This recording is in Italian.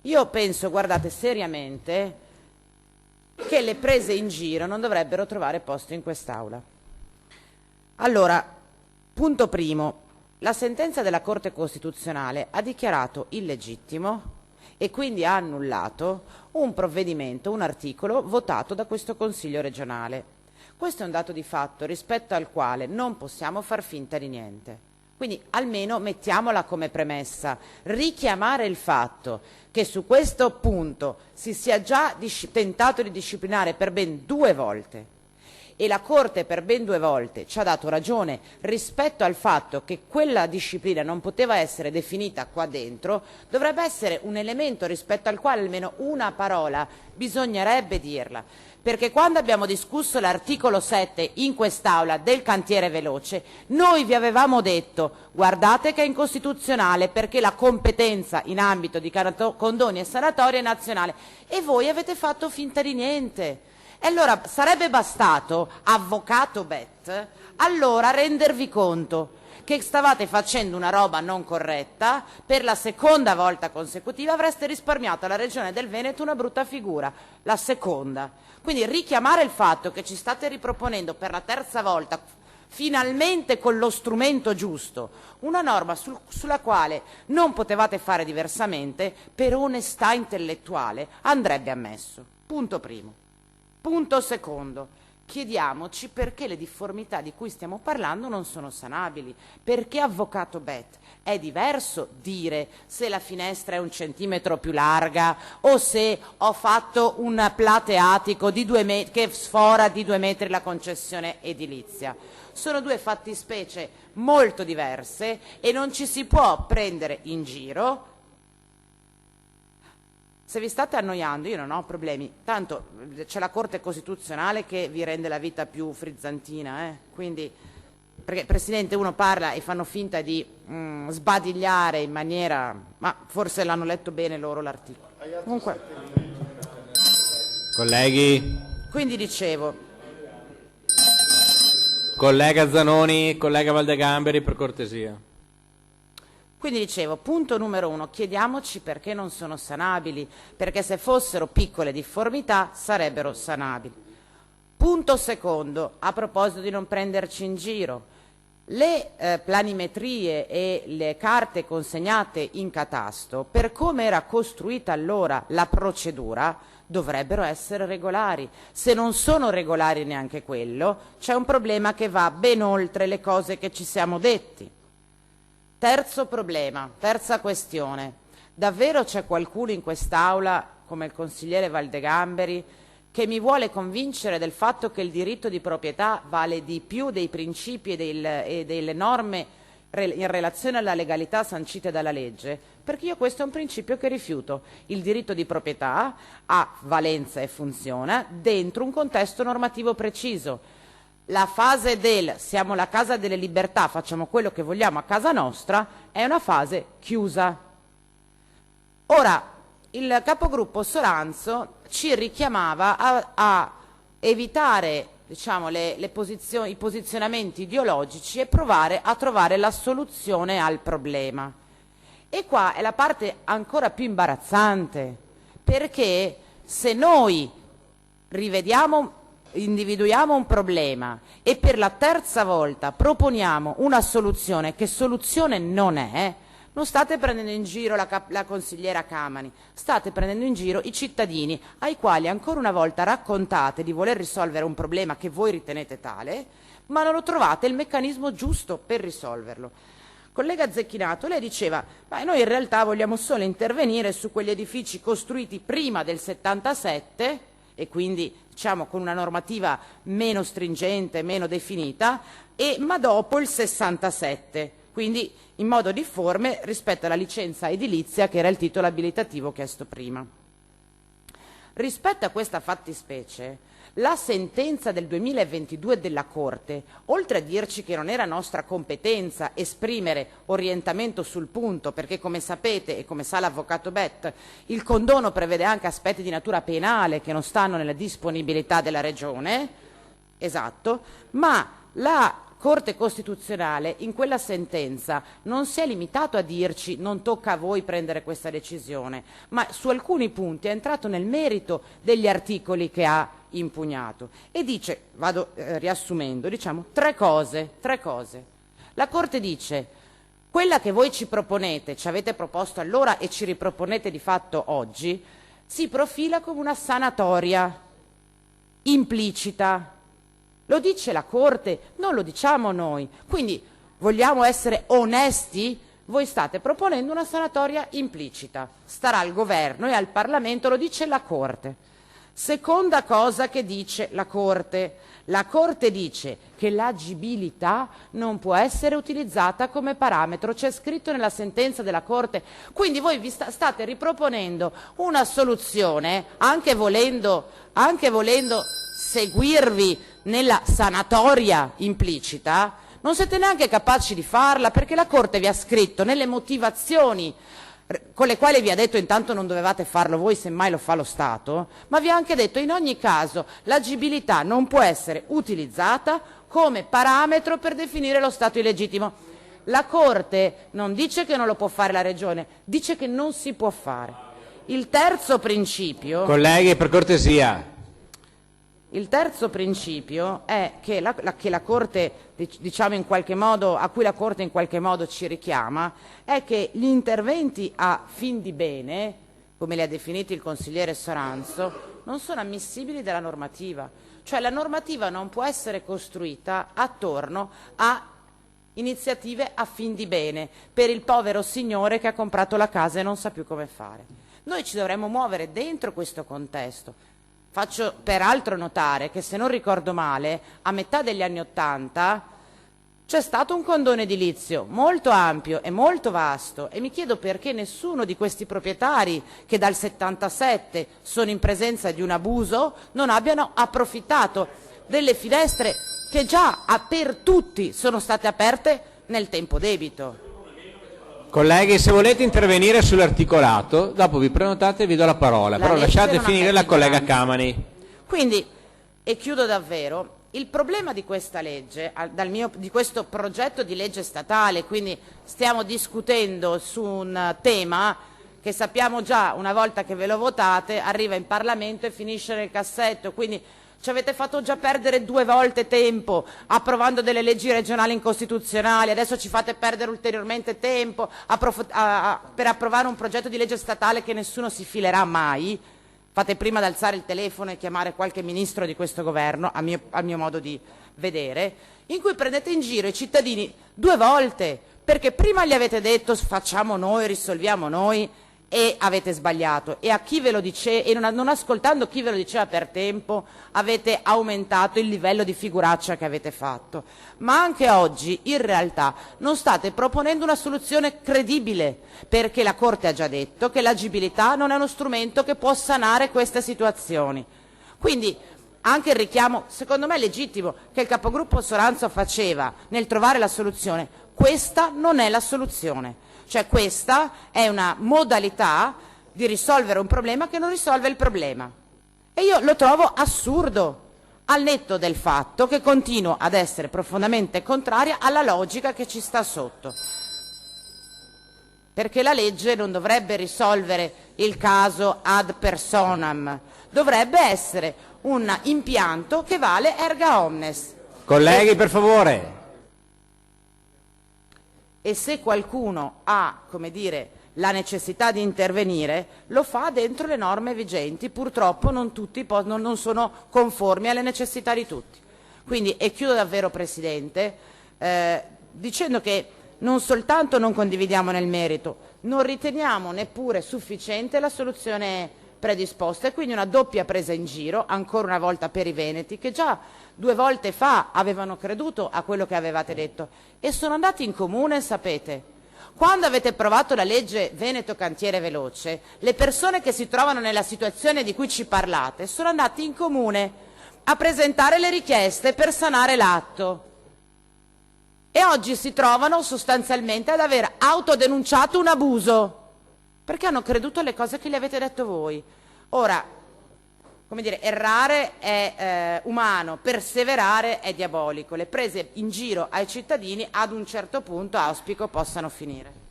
Io penso, guardate, seriamente, che le prese in giro non dovrebbero trovare posto in quest'Aula. Allora, punto primo, la sentenza della Corte Costituzionale ha dichiarato illegittimo e quindi ha annullato un provvedimento, un articolo votato da questo Consiglio regionale. Questo è un dato di fatto rispetto al quale non possiamo far finta di niente. Quindi almeno mettiamola come premessa, richiamare il fatto che su questo punto si sia già tentato di disciplinare per ben 2 volte e la Corte per ben 2 volte ci ha dato ragione rispetto al fatto che quella disciplina non poteva essere definita qua dentro, dovrebbe essere un elemento rispetto al quale almeno una parola bisognerebbe dirla. Perché quando abbiamo discusso l'articolo 7 in quest'Aula del cantiere veloce, noi vi avevamo detto guardate che è incostituzionale perché la competenza in ambito di condoni e sanatorie è nazionale e voi avete fatto finta di niente. E allora sarebbe bastato, avvocato Bet, allora rendervi conto che stavate facendo una roba non corretta, per la seconda volta consecutiva avreste risparmiato alla Regione del Veneto una brutta figura, la seconda. Quindi richiamare il fatto che ci state riproponendo per la terza volta, finalmente con lo strumento giusto, una norma sulla quale non potevate fare diversamente, per onestà intellettuale, andrebbe ammesso. Punto primo. Punto secondo. Chiediamoci perché le difformità di cui stiamo parlando non sono sanabili. Perché, avvocato Bet, è diverso dire se la finestra è 1 centimetro più larga o se ho fatto un plateatico di 2 metri che sfora di 2 metri la concessione edilizia. Sono 2 fattispecie molto diverse e non ci si può prendere in giro. Se vi state annoiando io non ho problemi, tanto c'è la Corte Costituzionale che vi rende la vita più frizzantina, quindi, perché Presidente uno parla e fanno finta di sbadigliare in maniera, ma forse l'hanno letto bene loro l'articolo. Comunque, colleghi, quindi dicevo, collega Zanoni, collega Valdegamberi, per cortesia. Punto numero 1, chiediamoci perché non sono sanabili, perché se fossero piccole difformità sarebbero sanabili. Punto secondo, a proposito di non prenderci in giro, le planimetrie e le carte consegnate in catasto, per come era costruita allora la procedura, dovrebbero essere regolari. Se non sono regolari neanche quello, c'è un problema che va ben oltre le cose che ci siamo detti. Terzo problema, terza questione. Davvero c'è qualcuno in quest'Aula, come il consigliere Valdegamberi, che mi vuole convincere del fatto che il diritto di proprietà vale di più dei principi e delle norme in relazione alla legalità sancite dalla legge? Perché io questo è un principio che rifiuto. Il diritto di proprietà ha valenza e funziona dentro un contesto normativo preciso. La fase del siamo la casa delle libertà, facciamo quello che vogliamo a casa nostra, è una fase chiusa. Ora, il capogruppo Soranzo ci richiamava a evitare, diciamo, i posizionamenti ideologici e provare a trovare la soluzione al problema. E qua è la parte ancora più imbarazzante, perché se noi individuiamo un problema e per la terza volta proponiamo una soluzione che soluzione non è, non state prendendo in giro la consigliera Camani, state prendendo in giro i cittadini ai quali ancora una volta raccontate di voler risolvere un problema che voi ritenete tale, ma non lo trovate il meccanismo giusto per risolverlo. Collega Zecchinato, lei diceva, ma noi in realtà vogliamo solo intervenire su quegli edifici costruiti prima del 77 e quindi diciamo con una normativa meno stringente, meno definita, ma dopo il 67, quindi in modo difforme rispetto alla licenza edilizia che era il titolo abilitativo chiesto prima. Rispetto a questa fattispecie, la sentenza del 2022 della Corte, oltre a dirci che non era nostra competenza esprimere orientamento sul punto, perché come sapete e come sa l'avvocato Bet, il condono prevede anche aspetti di natura penale che non stanno nella disponibilità della Regione, esatto, ma la Corte Costituzionale in quella sentenza non si è limitato a dirci non tocca a voi prendere questa decisione, ma su alcuni punti è entrato nel merito degli articoli che ha impugnato e dice, vado riassumendo, diciamo tre cose. La Corte dice: quella che voi ci proponete, ci avete proposto allora e ci riproponete di fatto oggi, si profila come una sanatoria implicita. Lo dice la Corte, non lo diciamo noi. Quindi vogliamo essere onesti? Voi state proponendo una sanatoria implicita. Starà al governo e al Parlamento, lo dice la Corte. Seconda cosa che dice la Corte dice che l'agibilità non può essere utilizzata come parametro, c'è scritto nella sentenza della Corte, quindi voi vi state riproponendo una soluzione, anche volendo seguirvi nella sanatoria implicita, non siete neanche capaci di farla, perché la Corte vi ha scritto nelle motivazioni con le quali vi ha detto intanto non dovevate farlo voi, semmai lo fa lo Stato, ma vi ha anche detto in ogni caso l'agibilità non può essere utilizzata come parametro per definire lo stato illegittimo. La Corte non dice che non lo può fare la Regione, dice che non si può fare. Il terzo principio... Colleghi, per cortesia. Il terzo principio è che la Corte, diciamo in qualche modo, a cui la Corte in qualche modo ci richiama, è che gli interventi a fin di bene, come li ha definiti il consigliere Soranzo, non sono ammissibili dalla normativa. Cioè la normativa non può essere costruita attorno a iniziative a fin di bene per il povero signore che ha comprato la casa e non sa più come fare. Noi ci dovremmo muovere dentro questo contesto. Faccio peraltro notare che, se non ricordo male, a metà degli anni '80 c'è stato un condono edilizio molto ampio e molto vasto e mi chiedo perché nessuno di questi proprietari che dal '77 sono in presenza di un abuso non abbiano approfittato delle finestre che già per tutti sono state aperte nel tempo debito. Colleghi, se volete intervenire sull'articolato, dopo vi prenotate e vi do la parola, però lasciate finire la collega Camani. Quindi, e chiudo davvero, il problema di questa legge, di questo progetto di legge statale, quindi stiamo discutendo su un tema che sappiamo già, una volta che ve lo votate, arriva in Parlamento e finisce nel cassetto, quindi ci avete fatto già perdere 2 volte tempo approvando delle leggi regionali incostituzionali, adesso ci fate perdere ulteriormente tempo per approvare un progetto di legge statale che nessuno si filerà mai. Fate prima ad alzare il telefono e chiamare qualche ministro di questo governo, al mio modo di vedere, in cui prendete in giro i cittadini 2 volte, perché prima gli avete detto facciamo noi, risolviamo noi, e avete sbagliato, e a chi ve lo dice, e non ascoltando chi ve lo diceva per tempo, avete aumentato il livello di figuraccia che avete fatto. Ma anche oggi in realtà non state proponendo una soluzione credibile, perché la Corte ha già detto che l'agibilità non è uno strumento che può sanare queste situazioni. Quindi anche il richiamo, secondo me legittimo, che il capogruppo Soranzo faceva nel trovare la soluzione, questa non è la soluzione. Cioè questa è una modalità di risolvere un problema che non risolve il problema. E io lo trovo assurdo, al netto del fatto che continuo ad essere profondamente contraria alla logica che ci sta sotto. Perché la legge non dovrebbe risolvere il caso ad personam, dovrebbe essere un impianto che vale erga omnes. Colleghi, per favore. E se qualcuno ha, come dire, la necessità di intervenire, lo fa dentro le norme vigenti. Purtroppo non tutti non sono conformi alle necessità di tutti. Quindi, e chiudo davvero, Presidente, dicendo che non soltanto non condividiamo nel merito, non riteniamo neppure sufficiente la soluzione predisposta, e quindi una doppia presa in giro, ancora una volta per i veneti, che già 2 volte fa avevano creduto a quello che avevate detto e sono andati in comune, sapete. Quando avete approvato la legge Veneto Cantiere Veloce, le persone che si trovano nella situazione di cui ci parlate sono andati in comune a presentare le richieste per sanare l'atto e oggi si trovano sostanzialmente ad aver autodenunciato un abuso perché hanno creduto alle cose che gli avete detto voi. Ora, come dire, errare è umano, perseverare è diabolico. Le prese in giro ai cittadini ad un certo punto auspico possano finire.